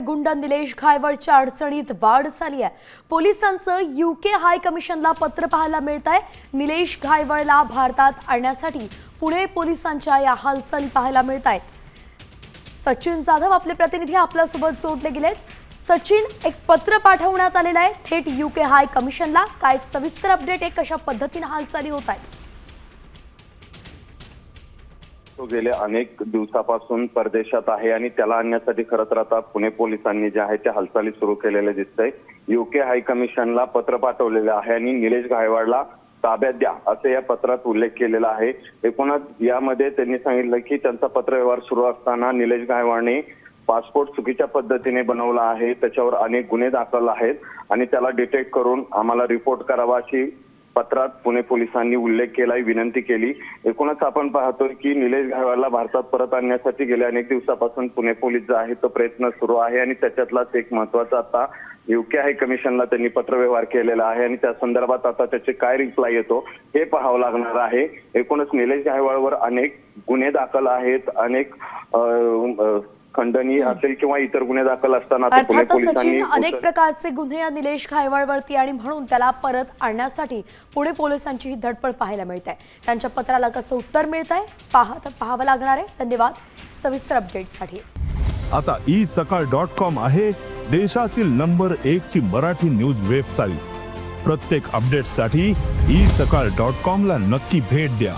गुंड निलेश घायवळच्या अडचणीत वाढ झाली आहे। पोलिसांचं यूके हाय कमिशनला पत्र पाहायला मिळत आहे। निलेश घायवळला भारतात आणण्यासाठी पुणे पोलिसांच्या या हालचाली पाहायला मिळत आहेत। सचिन जाधव आपले प्रतिनिधी आपल्यासोबत जोडले गेलेत। सचिन, एक पत्र पाठवण्यात आलेलं आहे थेट यूके हाय कमिशनला, काय सविस्तर अपडेट आहे, कशा पद्धतीने हालचाली होत आहेत? तो गेले अनेक दिवसापासून परदेशात आहे आणि त्याला आणण्यासाठी खरं तर आता पुणे पोलिसांनी जे आहे त्या हालचाली सुरू केलेल्या दिसतंय। यूके हाय कमिशनला पत्र पाठवलेलं आहे आणि निलेश घायवळला ताब्यात द्या असे या पत्रात उल्लेख केलेला आहे। एकूणच यामध्ये त्यांनी सांगितलं की त्यांचा पत्रव्यवहार सुरू असताना निलेश घायवळने पासपोर्ट चुकीच्या पद्धतीने बनवला आहे, त्याच्यावर अनेक गुन्हे दाखल आहेत आणि त्याला डिटेक्ट करून आम्हाला रिपोर्ट करावा अशी पत्रात पुणे पोलिसांनी उल्लेख केलाय, विनंती केली। एकूणच आपण पाहतोय की निलेश घायवळला भारतात परत आणण्यासाठी गेल्या अनेक दिवसापासून पुणे पोलीस जो आहे तो प्रयत्न सुरू आहे आणि त्याच्यातलाच एक महत्त्वाचा आता यूके हाय कमिशनला त्यांनी पत्रव्यवहार केलेला आहे आणि त्या संदर्भात आता त्याचे काय रिप्लाय येतो हे पाहावं लागणार आहे। एकूणच निलेश घायवळवर अनेक गुन्हे दाखल आहेत, अनेक खंडणी असेल किंवा इतर गुन्हे दाखल असताना पुणे पोलिसांनी अनेक प्रकारचे गुन्हे या निलेश घायवळवरती आणि म्हणून त्याला परत आणण्यासाठी पुणे पोलिसांची ही धडपड पाहायला मिळते। त्यांच्या पत्राला कसं उत्तर मिळतंय पाहावं लागणार आहे। धन्यवाद सविस्तर अपडेटसाठी। आता isakal.com आहे देशातील नंबर 1 ची मराठी न्यूज वेबसाईट। प्रत्येक अपडेटसाठी isakal.com ला नक्की भेट द्या।